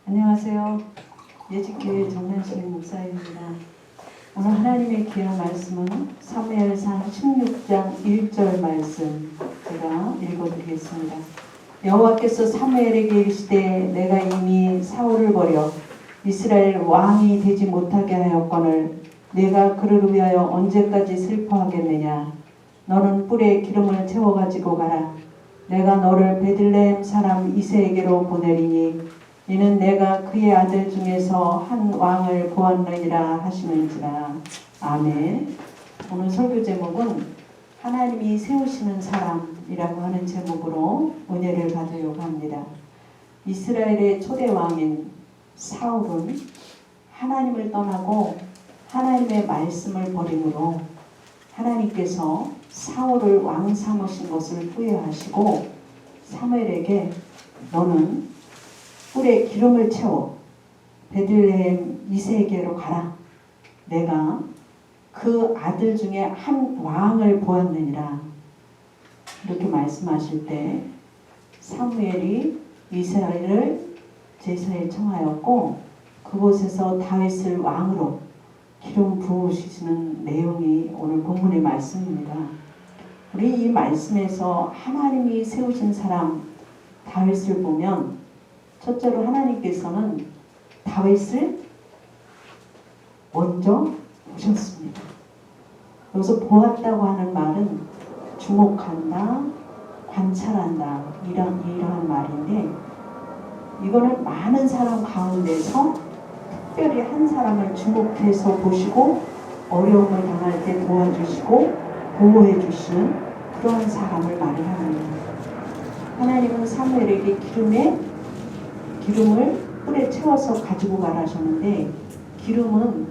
안녕하세요. 예직교회 정난식 목사입니다. 오늘 하나님의 귀한 말씀은 사무엘상 16장 1절 말씀 제가 읽어드리겠습니다. 여호와께서 사무엘에게 이르시되 내가 이미 사울을 버려 이스라엘 왕이 되지 못하게 하였거늘 내가 그를 위하여 언제까지 슬퍼하겠느냐. 너는 뿔에 기름을 채워 가지고 가라. 내가 너를 베들레헴 사람 이새에게로 보내리니 이는 내가 그의 아들 중에서 한 왕을 보았느니라 하시는지라. 아멘. 오늘 설교 제목은 하나님이 세우시는 사람이라고 하는 제목으로 은혜를 받으려고 합니다. 이스라엘의 초대 왕인 사울은 하나님을 떠나고 하나님의 말씀을 버림으로 하나님께서 사울을 왕 삼으신 것을 후회하시고 사무엘에게 너는 뿔에 기름을 채워 베들레헴 이새에게로 가라. 내가 그 아들 중에 한 왕을 보았느니라. 이렇게 말씀하실 때 사무엘이 이스라엘을 제사에 청하였고 그곳에서 다윗을 왕으로 기름 부으시는 내용이 오늘 본문의 말씀입니다. 우리 이 말씀에서 하나님이 세우신 사람 다윗을 보면 첫째로 하나님께서는 다윗을 먼저 보셨습니다. 여기서 보았다고 하는 말은 주목한다, 관찰한다 이러한 말인데 이거는 많은 사람 가운데서 특별히 한 사람을 주목해서 보시고 어려움을 당할 때 도와주시고 보호해 주시는 그러한 사람을 말을 합니다. 하나님은 사무엘에게 기름을 뿔에 채워서 가지고 가라 하셨는데 기름은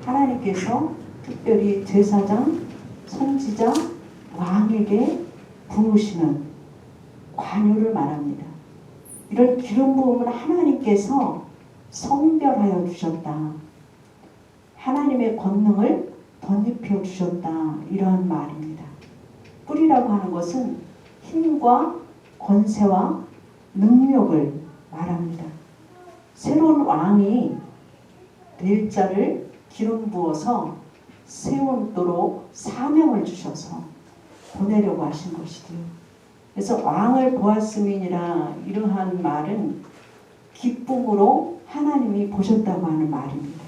하나님께서 특별히 제사장, 선지자, 왕에게 부으시는 관유를 말합니다. 이런 기름 부음은 하나님께서 성별하여 주셨다. 하나님의 권능을 덧입혀 주셨다. 이러한 말입니다. 뿔이라고 하는 것은 힘과 권세와 능력을 말합니다. 새로운 왕이 될 자를 기름 부어서 세우도록 사명을 주셔서 보내려고 하신 것이지요. 그래서 왕을 보았음이니라 이러한 말은 기쁨으로 하나님이 보셨다고 하는 말입니다.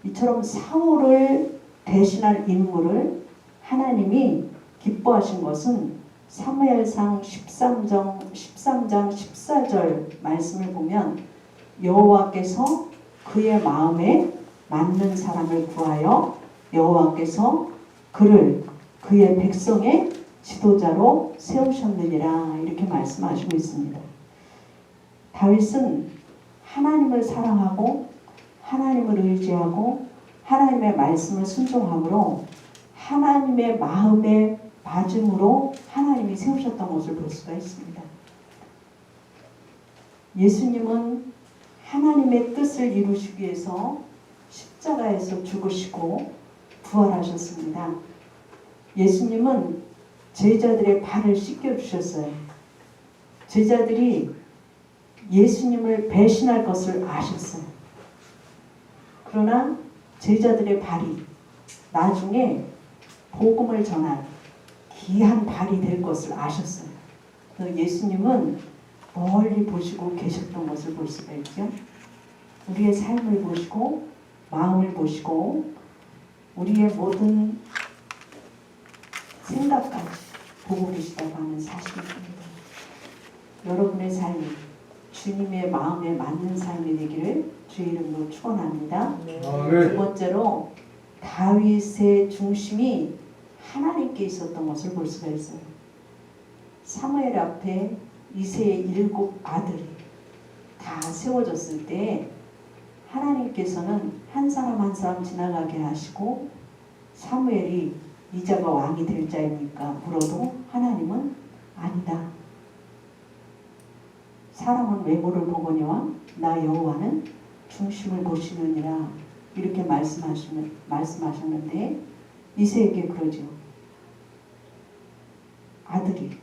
이처럼 사울을 대신할 인물을 하나님이 기뻐하신 것은 사무엘상 13장 14절 말씀을 보면 여호와께서 그의 마음에 맞는 사람을 구하여 여호와께서 그를 그의 백성의 지도자로 세우셨느니라 이렇게 말씀하시고 있습니다. 다윗은 하나님을 사랑하고 하나님을 의지하고 하나님의 말씀을 순종함으로 하나님의 마음에 맞음으로 하나님이 세우셨던 것을 볼 수가 있습니다. 예수님은 하나님의 뜻을 이루시기 위해서 십자가에서 죽으시고 부활하셨습니다. 예수님은 제자들의 발을 씻겨주셨어요. 제자들이 예수님을 배신할 것을 아셨어요. 그러나 제자들의 발이 나중에 복음을 전할 귀한 발이 될 것을 아셨어요. 예수님은 멀리 보시고 계셨던 것을 볼 수가 있죠. 우리의 삶을 보시고 마음을 보시고 우리의 모든 생각까지 보고 계시다고 하는 사실입니다. 여러분의 삶이 주님의 마음에 맞는 삶이 되기를 주의 이름으로 축원합니다. 두 번째로 다윗의 중심이 하나님께 있었던 것을 볼 수가 있어요. 사무엘 앞에 이새의 7 아들이 다 세워졌을 때 하나님께서는 한 사람 한 사람 지나가게 하시고 사무엘이 이 자가 왕이 될 자입니까? 물어도 하나님은 아니다. 사람은 외모를 보거니와 나 여호와는 중심을 보시느니라 이렇게 말씀하셨는데 이새에게 그러죠. 아들이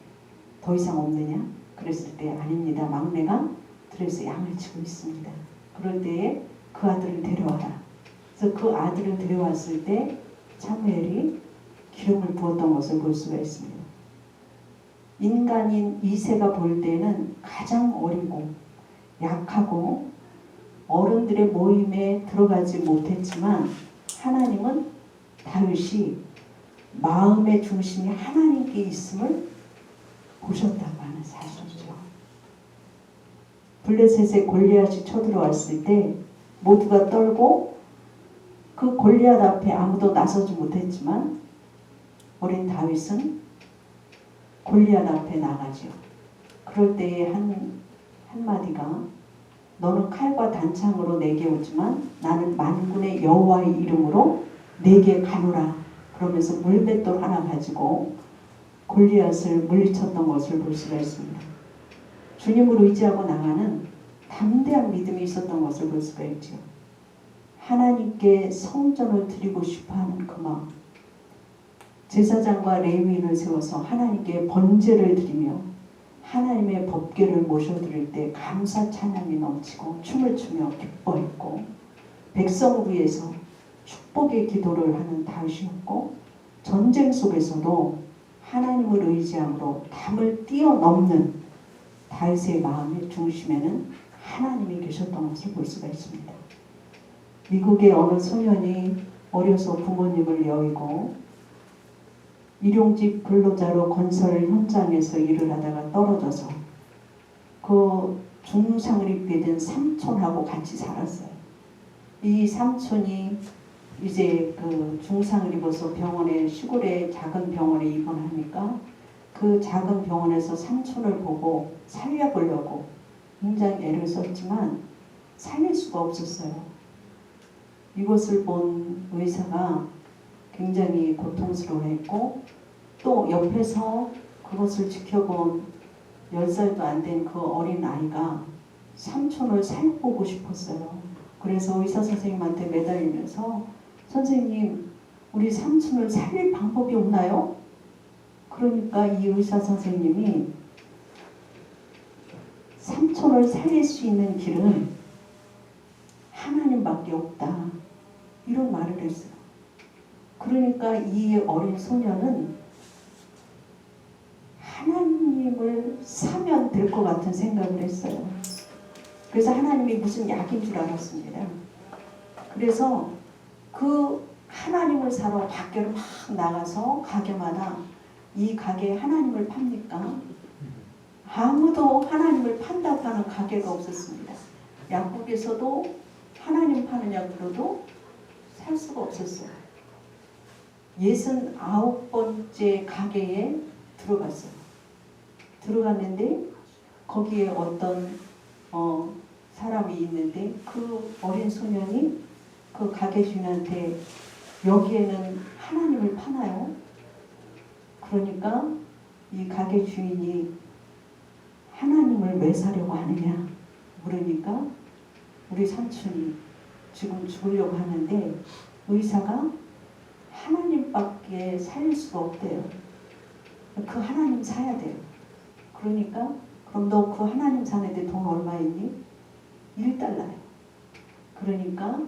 더 이상 없느냐? 그랬을 때 아닙니다. 막내가 들에서 양을 치고 있습니다. 그럴 때에 그 아들을 데려와라. 그래서 그 아들을 데려왔을 때 사무엘이 기름을 부었던 것을 볼 수가 있습니다. 인간인 이새가 볼 때는 가장 어리고 약하고 어른들의 모임에 들어가지 못했지만 하나님은 다윗이 마음의 중심이 하나님께 있음을 보셨다고 하는 사실이죠. 블레셋에 골리앗이 쳐들어왔을 때 모두가 떨고 그 골리앗 앞에 아무도 나서지 못했지만 어린 다윗은 골리앗 앞에 나가죠. 그럴 때에 한마디가 너는 칼과 단창으로 내게 오지만 나는 만군의 여호와의 이름으로 내게 가노라. 그러면서 물맷돌 하나 가지고 골리앗을 물리쳤던 것을 볼 수가 있습니다. 주님을 의지하고 나가는 담대한 믿음이 있었던 것을 볼 수가 있죠. 하나님께 성전을 드리고 싶어하는 그 마음, 제사장과 레위인을 세워서 하나님께 번제를 드리며 하나님의 법궤를 모셔드릴 때 감사 찬양이 넘치고 춤을 추며 기뻐했고 백성을 위해서 축복의 기도를 하는 다윗이었고 전쟁 속에서도 하나님을 의지함으로 담을 뛰어넘는 다윗의 마음의 중심에는 하나님이 계셨던 것을 볼 수가 있습니다. 미국의 어느 소년이 어려서 부모님을 여의고 일용직 근로자로 건설 현장에서 일을 하다가 떨어져서 그 중상을 입게 된 삼촌하고 같이 살았어요. 이 삼촌이 이제 그 중상을 입어서 병원에 시골의 작은 병원에 입원하니까 그 작은 병원에서 삼촌을 보고 살려보려고 굉장히 애를 썼지만 살릴 수가 없었어요. 이것을 본 의사가 굉장히 고통스러워했고 또 옆에서 그것을 지켜본 10살도 안 된 그 어린 아이가 삼촌을 살보고 싶었어요. 그래서 의사 선생님한테 매달리면서 선생님, 우리 삼촌을 살릴 방법이 없나요? 그러니까 이 의사 선생님이 삼촌을 살릴 수 있는 길은 하나님밖에 없다. 이런 말을 했어요. 그러니까 이 어린 소년은 하나님을 사면 될 것 같은 생각을 했어요. 그래서 하나님이 무슨 약인 줄 알았습니다. 그래서 그 하나님을 사러 밖으로 막 나가서 가게마다 이 가게에 하나님을 팝니까? 아무도 하나님을 판다고 하는 가게가 없었습니다. 약국에서도 하나님 파느냐 그러도 살 수가 없었어요. 69번째 가게에 들어갔어요. 들어갔는데 거기에 어떤 사람이 있는데 그 어린 소년이 그 가게 주인한테 여기에는 하나님을 파나요? 그러니까 이 가게 주인이 하나님을 왜 사려고 하느냐 물으니까 우리 삼촌이 지금 죽으려고 하는데 의사가 하나님밖에 살릴 수가 없대요. 그 하나님 사야 돼요. 그러니까 그럼 너 그 하나님 사는데 돈 얼마 있니? 1달러요. 그러니까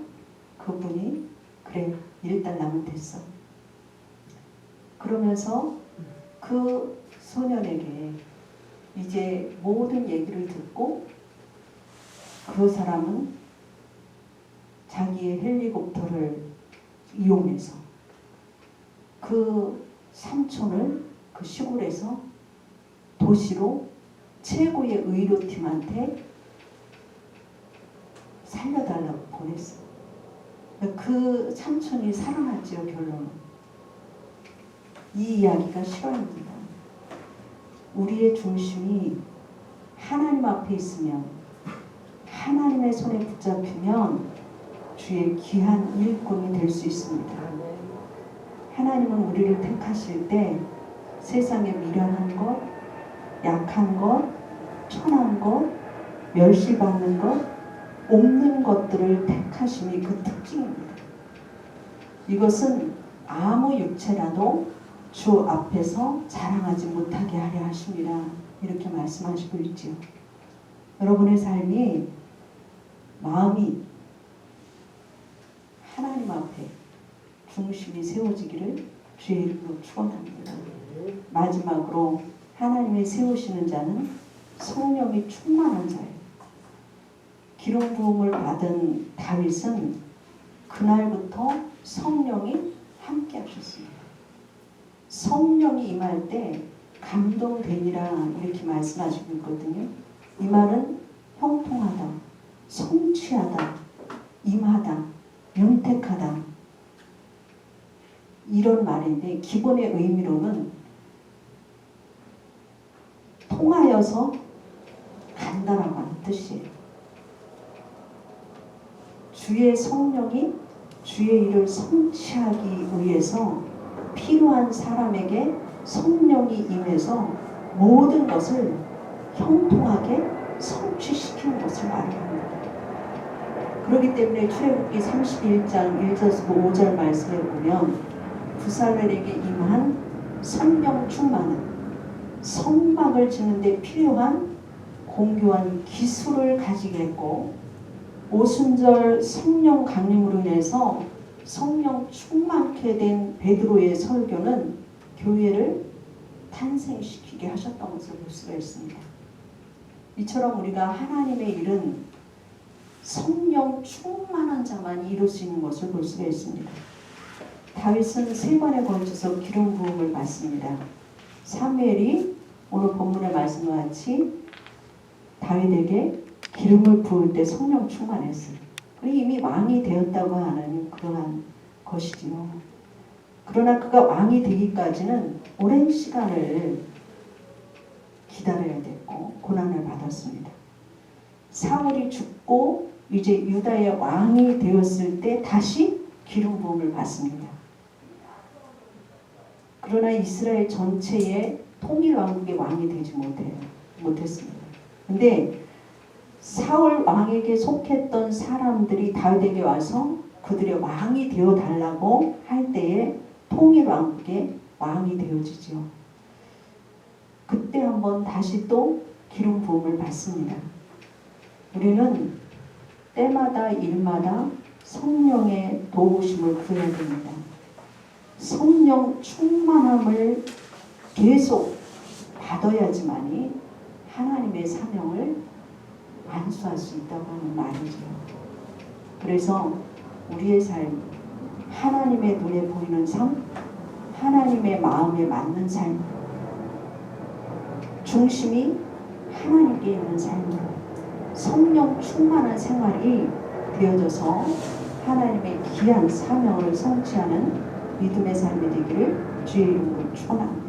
그분이 그래 1달러면 됐어. 그러면서 그 소년에게 이제 모든 얘기를 듣고 그 사람은 자기의 헬리콥터를 이용해서 그 삼촌을 그 시골에서 도시로 최고의 의료팀한테 살려달라고 보냈어요. 그 삼촌이 살아났지요. 결론은 이 이야기가 실화입니다. 우리의 중심이 하나님 앞에 있으면 하나님의 손에 붙잡히면 주의 귀한 일꾼이 될 수 있습니다. 하나님은 우리를 택하실 때 세상에 미련한 것, 약한 것, 천한 것, 멸시받는 것, 없는 것들을 택하심이 그 특징입니다. 이것은 아무 육체라도 주 앞에서 자랑하지 못하게 하려 하심이라 이렇게 말씀하시고 있지요. 여러분의 삶이 마음이 하나님 앞에 중심이 세워지기를 주의 이름으로 축원합니다. 마지막으로 하나님이 세우시는 자는 성령이 충만한 자예요. 기름 부음을 받은 다윗은 그날부터 성령이 함께 하셨습니다. 성령이 임할 때 감동되니라 이렇게 말씀하시고 있거든요. 이 말은 형통하다, 성취하다, 임하다, 윤택하다 이런 말인데 기본의 의미로는 통하여서 간다라고 하는 뜻이에요. 주의 성령이 주의 일을 성취하기 위해서 필요한 사람에게 성령이 임해서 모든 것을 형통하게 성취시키는 것을 말합니다. 그렇기 때문에 출애굽기 31장 1절에서 5절 말씀에 보면 부살렐에게 임한 성령 충만은 성막을 짓는 데 필요한 공교한 기술을 가지게 했고 오순절 성령 강림으로 인해서 성령 충만케 된 베드로의 설교는 교회를 탄생시키게 하셨던 것을 볼 수가 있습니다. 이처럼 우리가 하나님의 일은 성령 충만한 자만이 이룰 수 있는 것을 볼 수가 있습니다. 다윗은 3번에 걸쳐서 기름 부음을 받습니다. 사무엘이 오늘 본문의 말씀과 같이 다윗에게 기름을 부을 때 성령 충만했어요. 이미 왕이 되었다고 하는 그러한 것이지요. 그러나 그가 왕이 되기까지는 오랜 시간을 기다려야 됐고 고난을 받았습니다. 사울이 죽고 이제 유다의 왕이 되었을 때 다시 기름 부음을 받습니다. 그러나 이스라엘 전체의 통일 왕국의 왕이 되지 못했습니다. 근데 사울 왕에게 속했던 사람들이 다윗에게 와서 그들의 왕이 되어 달라고 할 때에 통일 왕국의 왕이 되어지죠. 그때 한번 다시 또 기름 부음을 받습니다. 우리는 때마다 일마다 성령의 도우심을 구해야 됩니다. 성령 충만함을 계속 받아야지만이 하나님의 사명을 완수할 수 있다고 하는 말이죠. 그래서 우리의 삶, 하나님의 눈에 보이는 삶, 하나님의 마음에 맞는 삶, 중심이 하나님께 있는 삶, 성령 충만한 생활이 되어져서 하나님의 귀한 사명을 성취하는 믿음의 삶이 되기를 주의 이름으로 축원합니다.